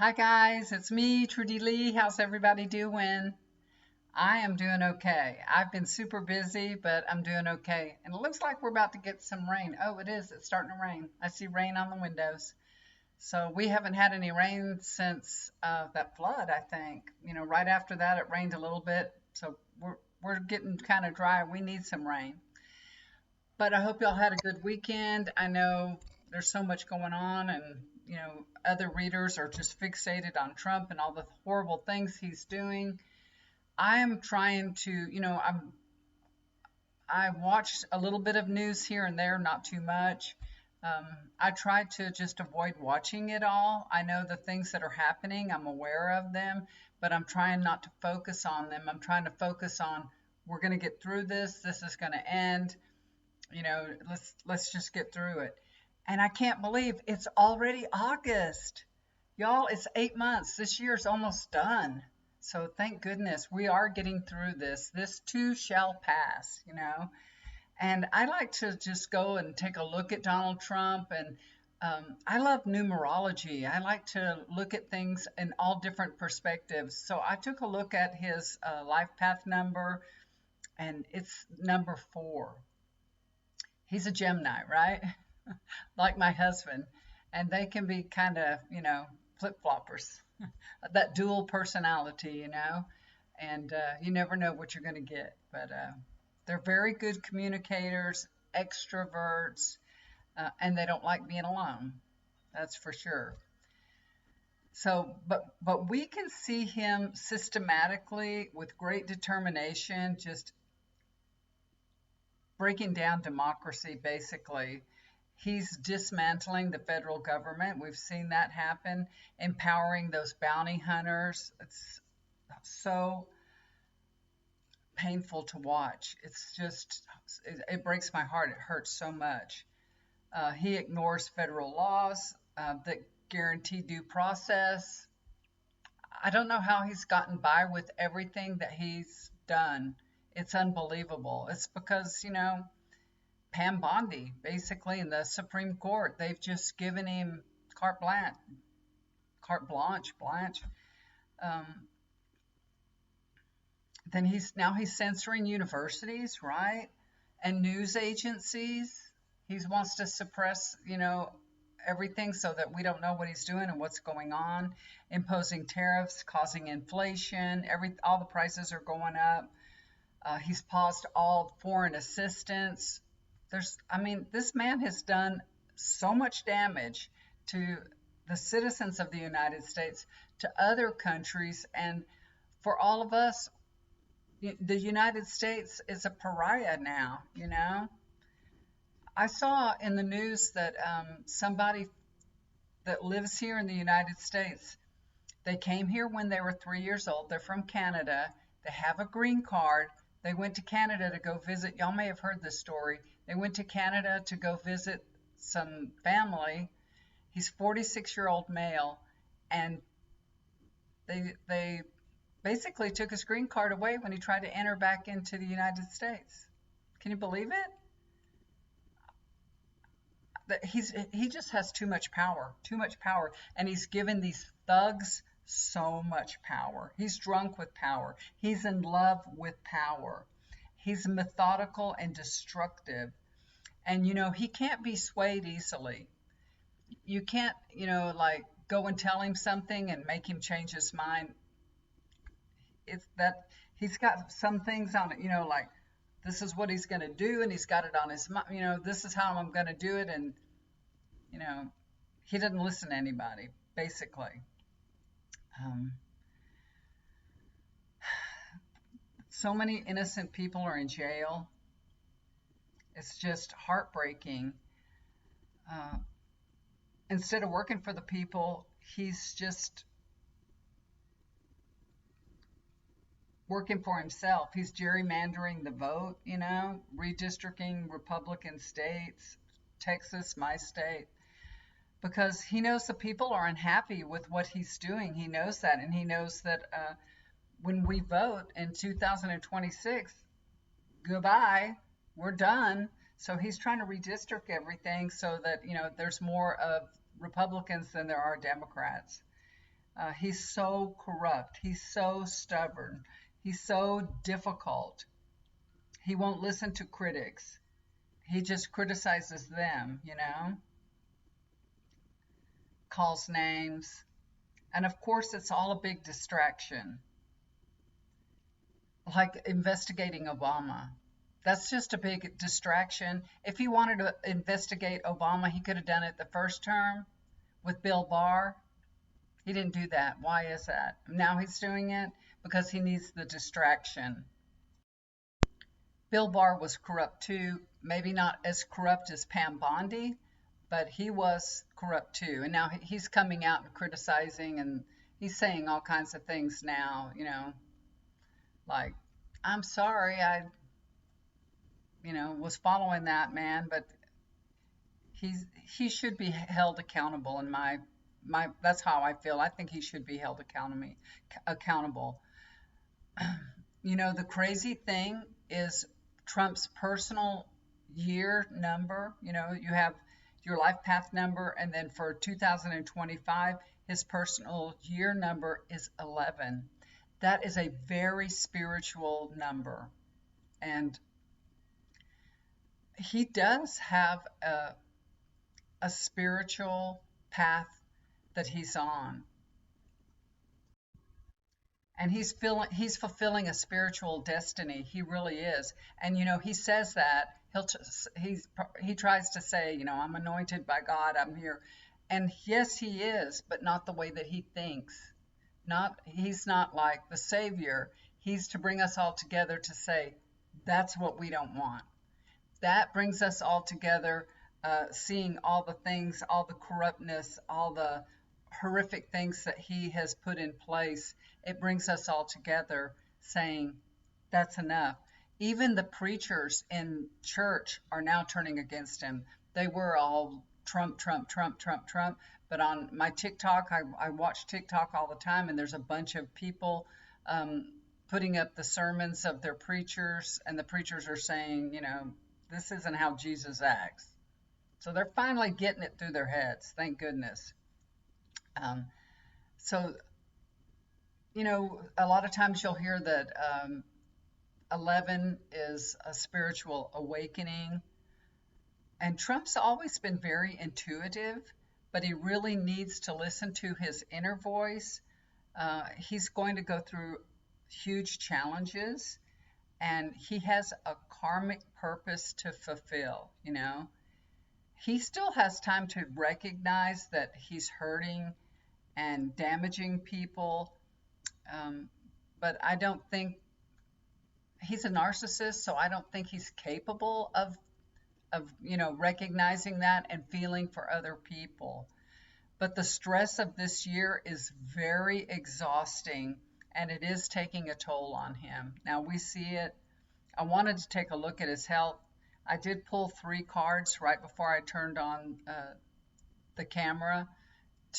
Hi guys, it's me, Trudy Lee. How's everybody doing? I am doing okay. I've been super busy, but I'm doing okay. And it looks like we're about to get some rain. Oh, it is. It's starting to rain. I see rain on the windows. So we haven't had any rain since that flood, I think. Right after that, it rained a little bit. So we're getting kind of dry. We need some rain. But I hope y'all had a good weekend. I know there's so much going on, and other readers are just fixated on Trump and all the horrible things he's doing. I am trying to, I watched a little bit of news here and there, not too much. Um, I try to just avoid watching it all. I know the things that are happening, I'm aware of them, but I'm trying not to focus on them. I'm trying to focus on we're going to get through this. This is going to end. Let's just get through it. And I can't believe it's already August. Y'all, it's 8 months. This year's almost done. So thank goodness we are getting through this. This too shall pass. And I like to just go and take a look at Donald Trump. And I love numerology. I like to look at things in all different perspectives. So I took a look at his life path number, and it's number 4. He's a Gemini, right? Like my husband. And they can be kind of, flip-floppers. That dual personality. And you never know what you're going to get. But they're very good communicators, extroverts, and they don't like being alone. That's for sure. So, but we can see him systematically with great determination, just breaking down democracy, basically. He's dismantling the federal government. We've seen that happen, empowering those bounty hunters. It's so painful to watch. It's just, it breaks my heart. It hurts so much. He ignores federal laws that guarantee due process. I don't know how he's gotten by with everything that he's done. It's unbelievable. It's because, Pam Bondi, basically, in the Supreme Court, they've just given him carte blanche. Um, then he's censoring universities, right? And news agencies. He wants to suppress, everything so that we don't know what he's doing and what's going on. Imposing tariffs, causing inflation. All the prices are going up. He's paused all foreign assistance. This man has done so much damage to the citizens of the United States, to other countries, and for all of us, the United States is a pariah now. I saw in the news that somebody that lives here in the United States, they came here when they were 3 years old. They're from Canada. They have a green card. They went to Canada to go visit. Y'all may have heard this story. They went to Canada to go visit some family. He's 46-year-old male, and they basically took his green card away when he tried to enter back into the United States. Can you believe it? He just has too much power, and he's given these thugs so much power. He's drunk with power. He's in love with power. He's methodical and destructive. And, he can't be swayed easily. You can't, like go and tell him something and make him change his mind. It's that he's got some things on it, like this is what he's going to do, and he's got it on his mind, this is how I'm going to do it. And, he doesn't listen to anybody, basically. So many innocent people are in jail. It's just heartbreaking. Instead of working for the people, he's just working for himself. He's gerrymandering the vote, redistricting Republican states, Texas, my state, because he knows the people are unhappy with what he's doing. He knows that, and he knows that when we vote in 2026, goodbye, we're done. So he's trying to redistrict everything so that, there's more of Republicans than there are Democrats. He's so corrupt. He's so stubborn. He's so difficult. He won't listen to critics. He just criticizes them, calls names. And of course, it's all a big distraction, like investigating Obama. That's just a big distraction. If he wanted to investigate Obama, he could have done it the first term with Bill Barr. He didn't do that. Why is that? Now he's doing it because he needs the distraction. Bill Barr was corrupt too, maybe not as corrupt as Pam Bondi, but he was corrupt too. And now he's coming out and criticizing, and he's saying all kinds of things now, like, I'm sorry, was following that man, but he should be held accountable in my that's how I feel. I think he should be held accountable. The crazy thing is Trump's personal year number. You have your life path number, and then for 2025, his personal year number is 11. That is a very spiritual number, and he does have a spiritual path that he's on, and he's fulfilling a spiritual destiny. He really is. And he says that he tries to say, I'm anointed by God, I'm here. And yes, he is, but not the way that he thinks. He's not like the savior. He's to bring us all together to say, that's what we don't want. That brings us all together, seeing all the things, all the corruptness, all the horrific things that he has put in place. It brings us all together saying, that's enough. Even the preachers in church are now turning against him. They were all Trump, Trump, Trump, Trump, Trump. But on my TikTok, I watch TikTok all the time, and there's a bunch of people putting up the sermons of their preachers, and the preachers are saying, this isn't how Jesus acts. So they're finally getting it through their heads. Thank goodness. So, a lot of times you'll hear that 11 is a spiritual awakening. And Trump's always been very intuitive, but he really needs to listen to his inner voice. He's going to go through huge challenges, and he has a karmic purpose to fulfill. He still has time to recognize that he's hurting and damaging people, but I don't think he's a narcissist, so I don't think he's capable of recognizing that and feeling for other people. But the stress of this year is very exhausting, and it is taking a toll on him. Now we see it. I wanted to take a look at his health. I did pull 3 cards right before I turned on the camera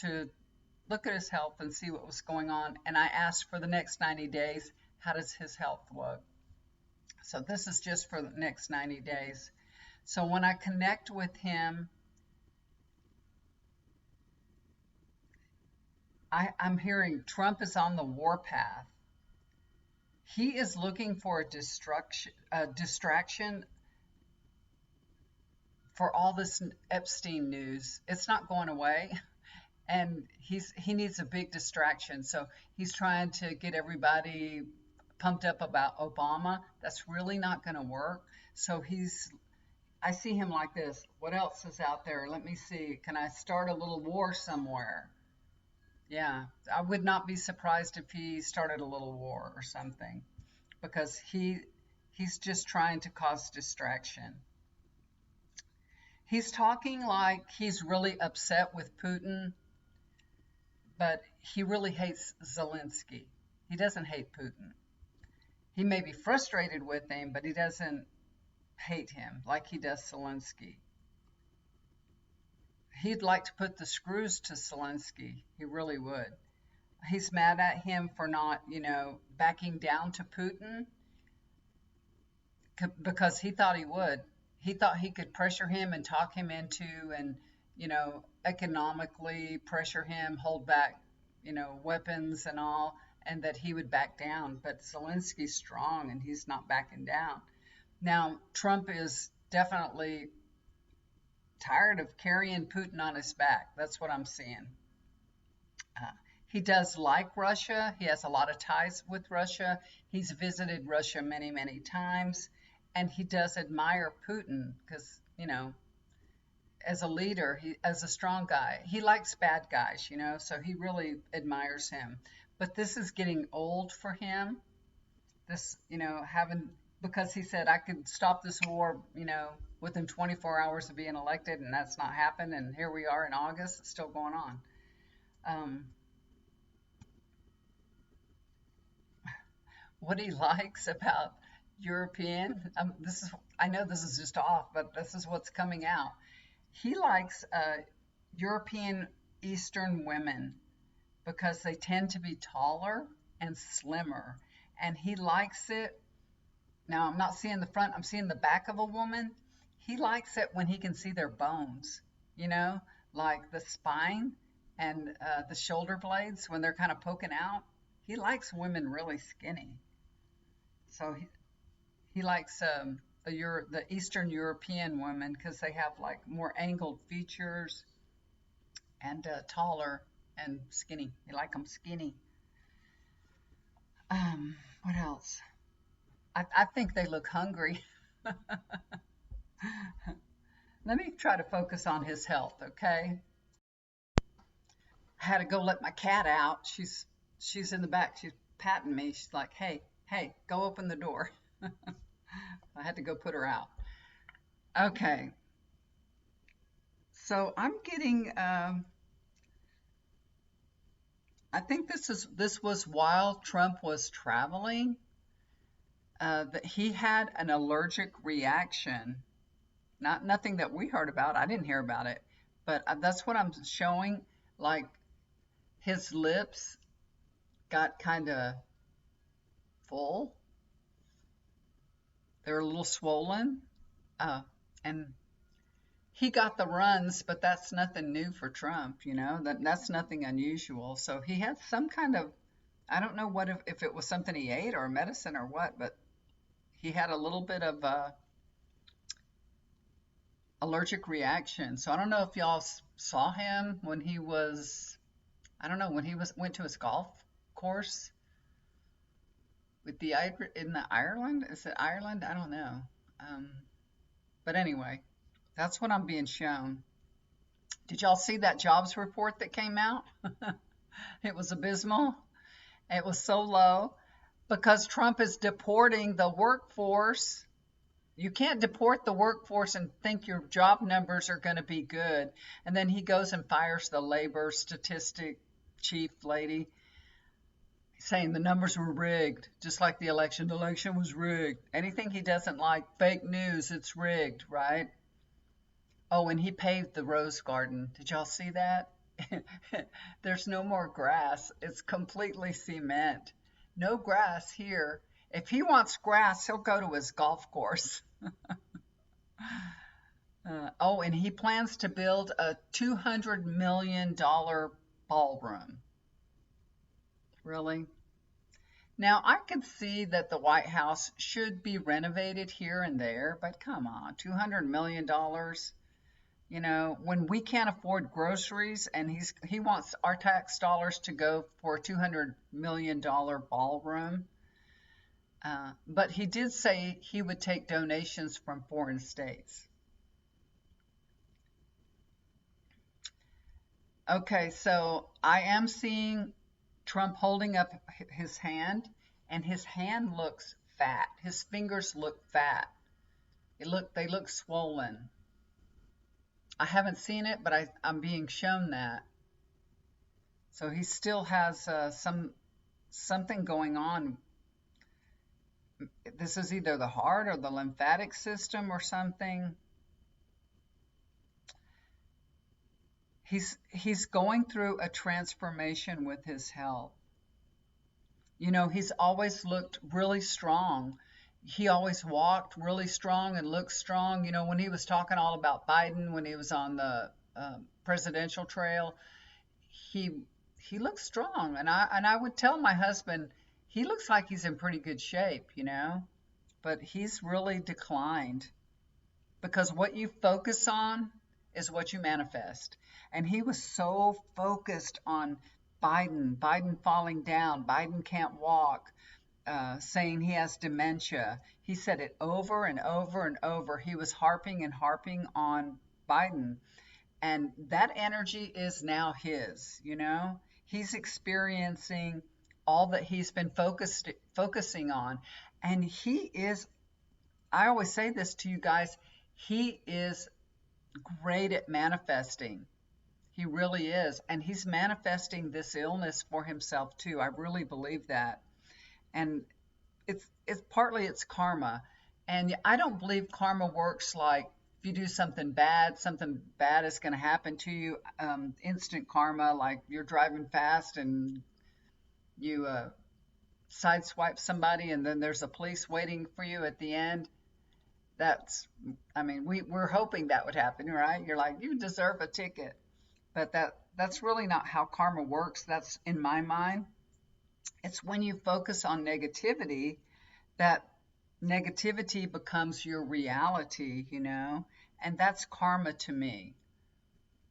to look at his health and see what was going on. And I asked for the next 90 days, how does his health look? So this is just for the next 90 days. So when I connect with him, I'm hearing Trump is on the warpath. He is looking for a distraction for all this Epstein news. It's not going away, and he needs a big distraction. So he's trying to get everybody pumped up about Obama. That's really not going to work. So I see him like this. What else is out there? Let me see. Can I start a little war somewhere? Yeah, I would not be surprised if he started a little war or something, because he's just trying to cause distraction. He's talking like he's really upset with Putin, but he really hates Zelensky. He doesn't hate Putin. He may be frustrated with him, but he doesn't hate him like he does Zelensky. He'd like to put the screws to Zelensky. He really would. He's mad at him for not, backing down to Putin because he thought he would. He thought he could pressure him and talk him into and, economically pressure him, hold back weapons and all, and that he would back down. But Zelensky's strong and he's not backing down. Now, Trump is definitely tired of carrying Putin on his back. That's what I'm seeing. Uh, he does like Russia. He has a lot of ties with Russia. He's visited Russia many, many times. And he does admire Putin because, as a leader, as a strong guy, he likes bad guys, so he really admires him. But this is getting old for him. This, having, because he said, I could stop this war, within 24 hours of being elected, and that's not happened. And here we are in August, it's still going on. Um, what he likes about European, I know this is just off, but this is what's coming out. He likes European Eastern women because they tend to be taller and slimmer. And he likes it. Now, I'm not seeing the front, I'm seeing the back of a woman. He likes it when he can see their bones, like the spine and the shoulder blades when they're kind of poking out. He likes women really skinny. So he likes the Eastern European women because they have like more angled features and taller and skinny. You like them skinny. What else? I think they look hungry. Let me try to focus on his health, okay? I had to go let my cat out. She's in the back. She's patting me. She's like, hey, go open the door. I had to go put her out. Okay. So I'm getting, I think this was while Trump was traveling, that he had an allergic reaction. Nothing that we heard about. I didn't hear about it, but that's what I'm showing. Like his lips got kind of full. They're a little swollen, and he got the runs, but that's nothing new for Trump, that's nothing unusual. So he had some kind of, I don't know what if it was something he ate or medicine or what, but he had a little bit of allergic reaction. So I don't know if y'all saw him when he was, went to his golf course with in the Ireland. Is it Ireland? I don't know. But anyway, that's what I'm being shown. Did y'all see that jobs report that came out? It was abysmal. It was so low because Trump is deporting the workforce. You can't deport the workforce and think your job numbers are going to be good. And then he goes and fires the labor statistic chief lady, saying the numbers were rigged, just like the election. The election was rigged. Anything he doesn't like, fake news, it's rigged, right? Oh, and he paved the rose garden. Did y'all see that? There's no more grass. It's completely cement. No grass here. If he wants grass, he'll go to his golf course. Oh, and he plans to build a $200 million ballroom. Really? Now, I could see that the White House should be renovated here and there, but come on, $200 million. When we can't afford groceries and he wants our tax dollars to go for a $200 million ballroom. But he did say he would take donations from foreign states. Okay, so I am seeing Trump holding up his hand, and his hand looks fat. His fingers look fat. They look swollen. I haven't seen it, but I'm being shown that. So he still has something going on. This is either the heart or the lymphatic system or something. He's going through a transformation with his health. He's always looked really strong. He always walked really strong and looked strong. When he was talking all about Biden, when he was on the presidential trail, he he looks strong, and I would tell my husband he looks like he's in pretty good shape, but he's really declined because what you focus on is what you manifest. And he was so focused on Biden falling down, Biden can't walk, saying he has dementia. He said it over and over and over. He was harping and harping on Biden. And that energy is now his. He's experiencing all that he's been focusing on. And I always say this to you guys, he is great at manifesting. He really is. And he's manifesting this illness for himself too. I really believe that. And it's karma. And I don't believe karma works like if you do something bad is going to happen to you. Instant karma, like you're driving fast and you sideswipe somebody and then there's a police waiting for you at the end. We're hoping that would happen, right? You're like, you deserve a ticket. But that's really not how karma works. That's in my mind. It's when you focus on negativity that negativity becomes your reality, and that's karma to me.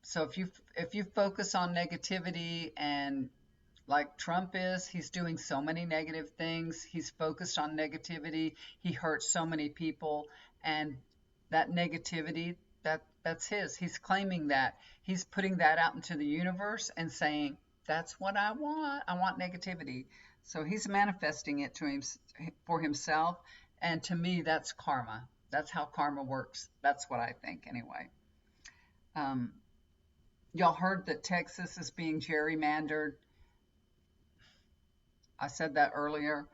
So if you focus on negativity, and like Trump he's doing so many negative things, he's focused on negativity, he hurts so many people, and that negativity, that's he's claiming that, he's putting that out into the universe and saying, that's what I want negativity. So he's manifesting it to him for himself, and to me that's karma. That's how karma works. That's what I think anyway. Y'all heard that Texas is being gerrymandered. I said that earlier.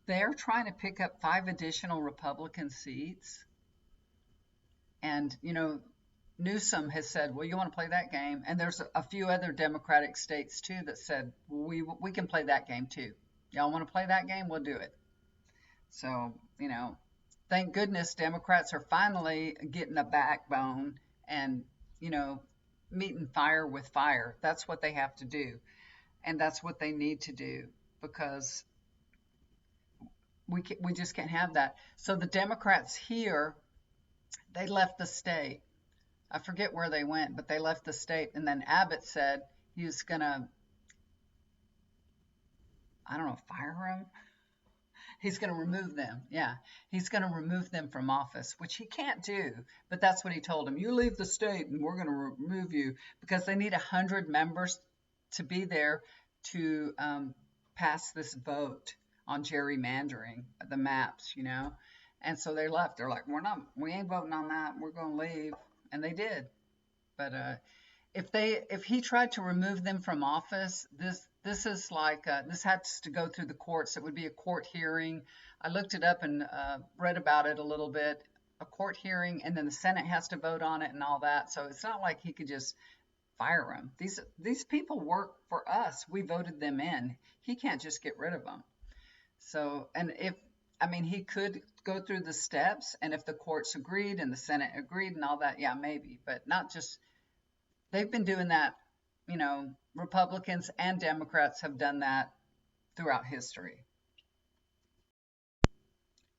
They're trying to pick up 5 additional Republican seats. And, Newsom has said, well, you want to play that game? And there's a few other Democratic states, too, that said, we can play that game, too. Y'all want to play that game? We'll do it. So, thank goodness Democrats are finally getting a backbone and, meeting fire with fire. That's what they have to do. And that's what they need to do, because we just can't have that. So the Democrats here, they left the state. I forget where they went, but they left the state. And then Abbott said he was going to, I don't know, fire him. He's going to remove them. Yeah, he's going to remove them from office, which he can't do. But that's what he told him. You leave the state and we're going to remove you, because they need 100 members to be there to pass this vote on gerrymandering the maps, And so they left. They're like, we ain't voting on that. We're going to leave. And they did. But if he tried to remove them from office, this is like, this has to go through the courts. It would be a court hearing. I looked it up and read about it a little bit. A court hearing, and then the Senate has to vote on it and all that. So it's not like he could just fire them. These people work for us. We voted them in. He can't just get rid of them. So, and he could go through the steps, and if the courts agreed and the Senate agreed and all that, yeah, maybe, but not just, they've been doing that, Republicans and Democrats have done that throughout history.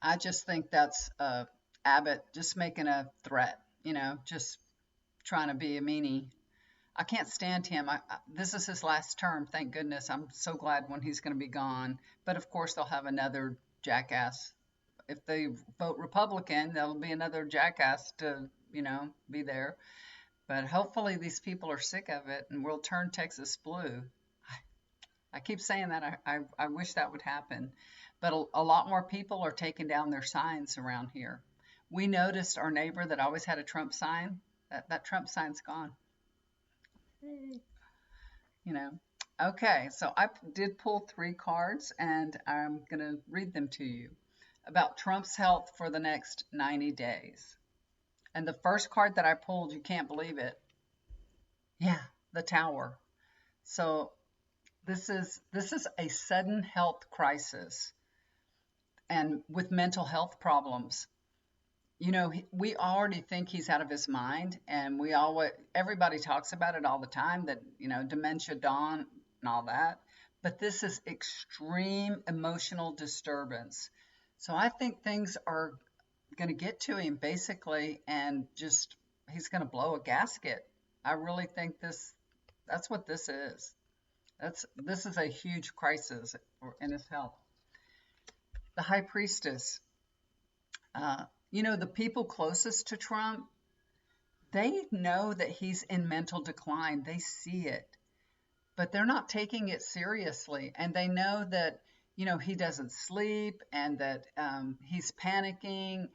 I just think that's Abbott just making a threat, just trying to be a meanie. I can't stand him. This is his last term, thank goodness. I'm so glad when he's going to be gone. But of course, they'll have another jackass. If they vote Republican, there'll be another jackass to, be there. But hopefully these people are sick of it and we'll turn Texas blue. I keep saying that. I wish that would happen. But a lot more people are taking down their signs around here. We noticed our neighbor that always had a Trump sign. That Trump sign's gone. Okay, so I did pull 3 cards and I'm going to read them to you about Trump's health for the next 90 days. And the first card that I pulled, you can't believe it. Yeah, the Tower. So this is a sudden health crisis, and with mental health problems. We already think he's out of his mind, and everybody talks about it all the time, that, dementia and all that. But this is extreme emotional disturbance. So I think things are going to get to him basically, and just he's going to blow a gasket. I really think that's what this is. This is a huge crisis in his health. The high priestess, the people closest to Trump, they know that he's in mental decline. They see it, but they're not taking it seriously. And they know that, he doesn't sleep and that he's panicking.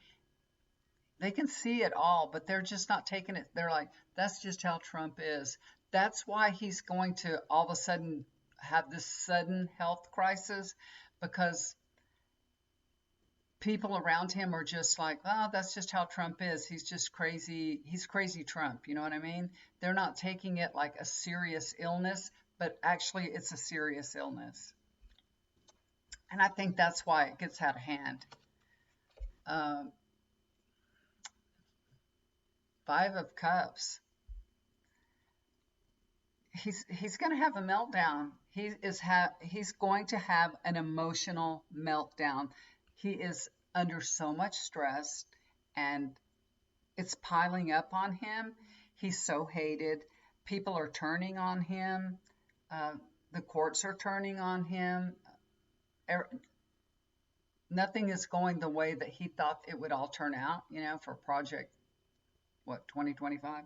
They can see it all, but they're just not taking it. They're like, that's just how Trump is. That's why he's going to all of a sudden have this sudden health crisis, because people around him are just like, oh, that's just how Trump is. He's just crazy. He's crazy Trump. You know what I mean? They're not taking it like a serious illness, but actually it's a serious illness. And I think that's why it gets out of hand. Five of Cups. He's going to have a meltdown. He's going to have an emotional meltdown. He is under so much stress, and it's piling up on him. He's so hated. People are turning on him. The courts are turning on him. Nothing is going the way that he thought it would all turn out, for Project, 2025?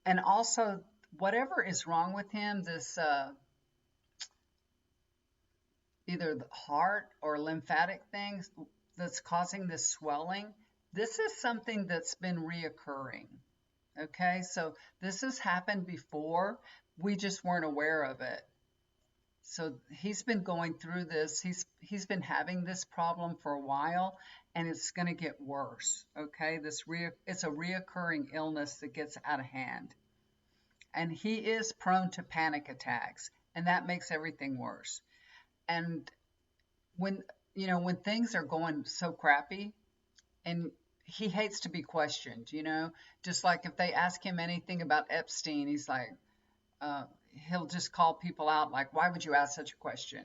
And also, whatever is wrong with him, this either the heart or lymphatic things that's causing this swelling, this is something that's been reoccurring. Okay, so this has happened before. We just weren't aware of it. So he's been going through this. He's been having this problem for a while, and it's going to get worse. Okay, it's a reoccurring illness that gets out of hand, and he is prone to panic attacks, and that makes everything worse. And when things are going so crappy, and he hates to be questioned, just like if they ask him anything about Epstein, he's like, he'll just call people out like, why would you ask such a question?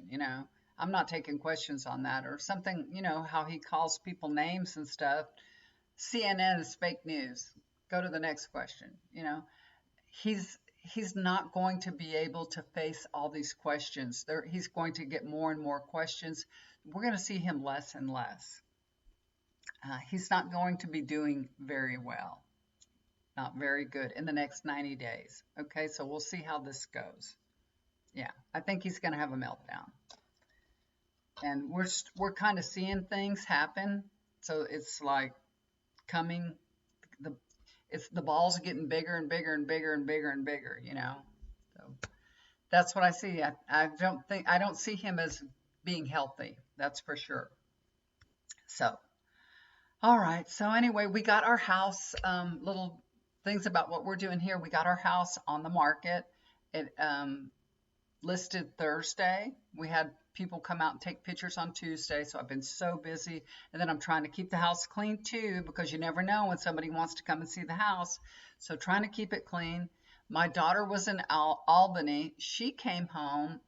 I'm not taking questions on that, or something, how he calls people names and stuff. CNN is fake news. Go to the next question. He's not going to be able to face all these questions. He's going to get more and more questions. We're going to see him less and less. He's not going to be doing very well. Not very good in the next 90 days. Okay, so we'll see how this goes. Yeah, I think he's going to have a meltdown. And we're kind of seeing things happen. So it's like coming, the balls are getting bigger and bigger and bigger and bigger and bigger, So that's what I see. I don't see him as being healthy. That's for sure. So, all right. So anyway, we got our house, little things about what we're doing here. We got our house on the market. It listed Thursday. We had people come out and take pictures on Tuesday, so I've been so busy. And then I'm trying to keep the house clean too, because you never know when somebody wants to come and see the house. So trying to keep it clean. My daughter was in Albany. She came home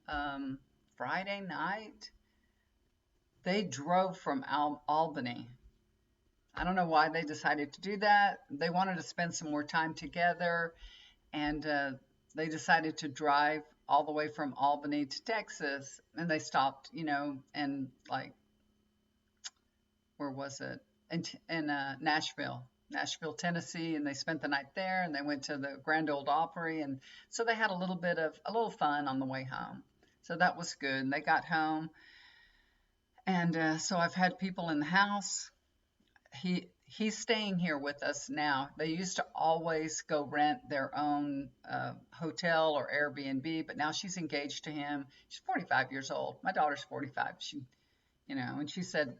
Friday night. They drove from Albany. I don't know why they decided to do that. They wanted to spend some more time together, and they decided to drive all the way from Albany to Texas, and they stopped, and like, where was it? In Nashville, Tennessee, and they spent the night there, and they went to the Grand Ole Opry, and so they had a little fun on the way home. So that was good. And they got home, and so I've had people in the house. He's staying here with us now. They used to always go rent their own hotel or Airbnb, but now she's engaged to him. She's 45 years old. My daughter's 45. And she said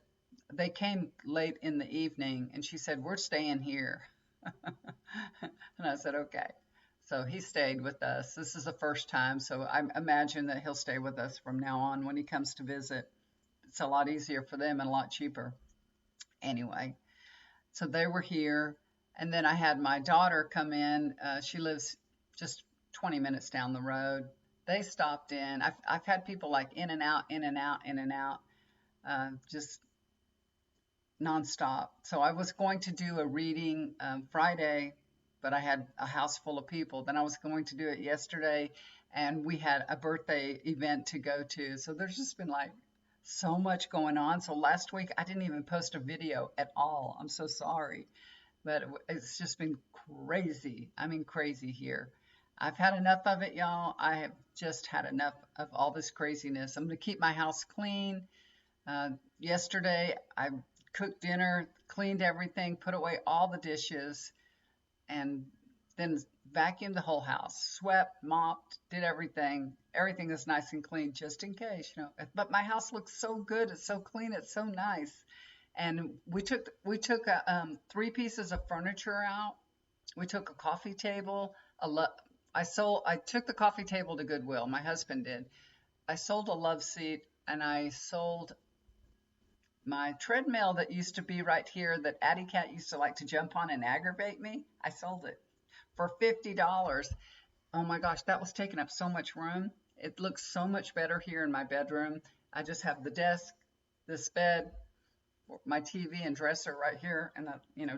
they came late in the evening, and she said, we're staying here. And I said, okay. So he stayed with us. This is the first time, so I imagine that he'll stay with us from now on when he comes to visit. It's a lot easier for them and a lot cheaper. Anyway, so they were here. And then I had my daughter come in. She lives just 20 minutes down the road. They stopped in. I've had people like in and out, in and out, in and out, just nonstop. So I was going to do a reading Friday, but I had a house full of people. Then I was going to do it yesterday, and we had a birthday event to go to. So there's just been like so much going on. So last week I didn't even post a video at all. I'm so sorry, but it's just been crazy. I mean, crazy here. I've had enough of it, y'all. I have just had enough of all this craziness. I'm going to keep my house clean. Yesterday, I cooked dinner, cleaned everything, put away all the dishes, and then vacuumed the whole house, swept, mopped, did everything. Everything is nice and clean, just in case, you know. But my house looks so good. It's so clean. It's so nice. And we took three pieces of furniture out. We took a coffee table. I took the coffee table to Goodwill. My husband did. I sold a love seat, and I sold my treadmill that used to be right here that Addie Cat used to like to jump on and aggravate me. I sold it for $50. Oh my gosh, that was taking up so much room. It looks so much better here in my bedroom. I just have the desk, this bed, my TV and dresser right here, and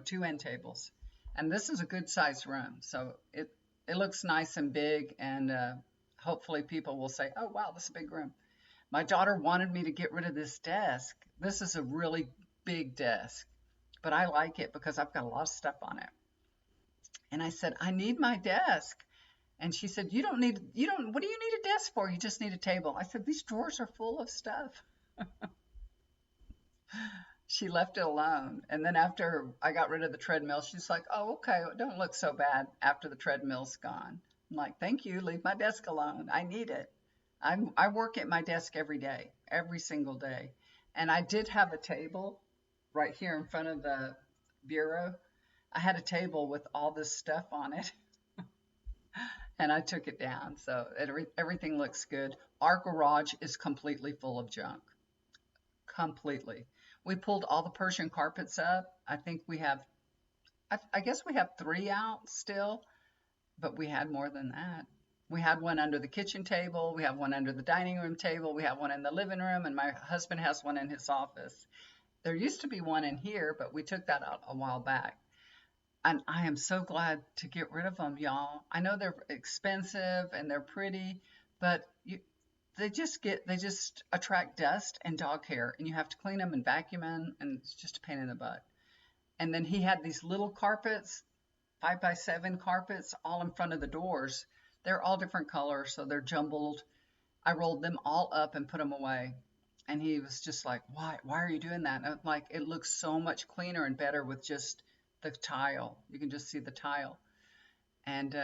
two end tables. And this is a good sized room, so it looks nice and big, and hopefully people will say, "Oh wow, this is a big room." My daughter wanted me to get rid of this desk. This is a really big desk, but I like it because I've got a lot of stuff on it. And I said, I need my desk. And she said, what do you need a desk for? You just need a table. I said, these drawers are full of stuff. She left it alone. And then after I got rid of the treadmill, she's like, oh, okay, it don't look so bad after the treadmill's gone. I'm like, thank you, leave my desk alone. I need it. I work at my desk every day, every single day. And I did have a table right here in front of the bureau. I had a table with all this stuff on it, and I took it down. So everything looks good. Our garage is completely full of junk. Completely. We pulled all the Persian carpets up. I think I guess we have three out still, but we had more than that. We had one under the kitchen table. We have one under the dining room table. We have one in the living room, and my husband has one in his office. There used to be one in here, but we took that out a while back. And I am so glad to get rid of them, y'all. I know they're expensive and they're pretty, but they just attract dust and dog hair, and you have to clean them and vacuum them, and it's just a pain in the butt. And then he had these little carpets, 5x7 carpets, all in front of the doors. They're all different colors, so they're jumbled. I rolled them all up and put them away. And he was just like, why are you doing that? And I'm like, it looks so much cleaner and better with just the tile. You can just see the tile. And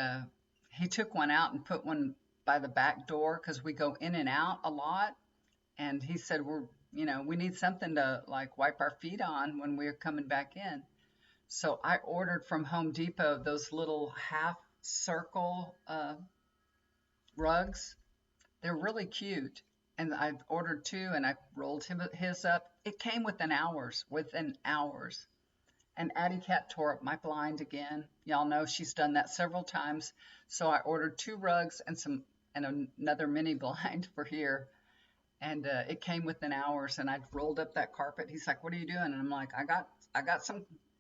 he took one out and put one by the back door because we go in and out a lot. And he said, we need something to like wipe our feet on when we're coming back in. So I ordered from Home Depot those little half circle rugs. They're really cute. And I ordered two, and I rolled his up. It came within hours. And Addie Cat tore up my blind again. Y'all know she's done that several times. So I ordered two rugs and another mini blind for here. And it came within hours, and I rolled up that carpet. He's like, "What are you doing?" And I'm like, "I got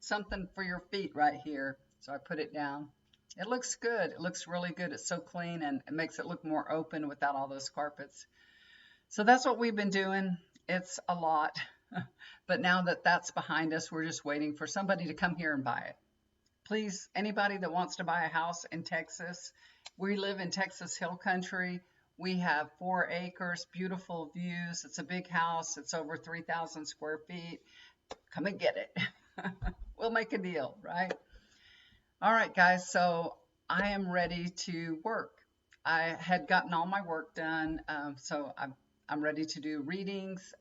something for your feet right here." So I put it down. It looks good. It looks really good. It's so clean, and it makes it look more open without all those carpets. So that's what we've been doing. It's a lot. But now that that's behind us, we're just waiting for somebody to come here and buy it. Please, anybody that wants to buy a house in Texas, we live in Texas Hill Country. We have 4 acres, beautiful views. It's a big house. It's over 3,000 square feet. Come and get it. We'll make a deal, right? All right, guys, so I am ready to work. I had gotten all my work done, so I'm ready to do readings,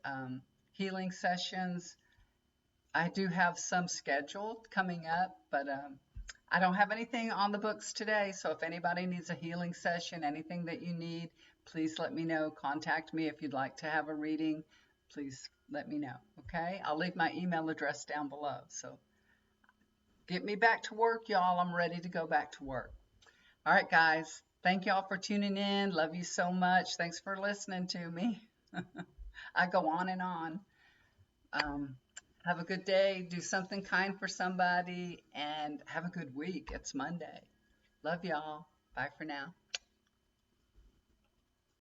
healing sessions. I do have some scheduled coming up, but I don't have anything on the books today. So if anybody needs a healing session, anything that you need, please let me know. Contact me if you'd like to have a reading. Please let me know, okay? I'll leave my email address down below. So Get me back to work, y'all. I'm ready to go back to work. All right, guys. Thank y'all for tuning in. Love you so much. Thanks for listening to me. I go on and on. Um, have a good day. Do something kind for somebody and have a good week. It's Monday. Love y'all. Bye for now.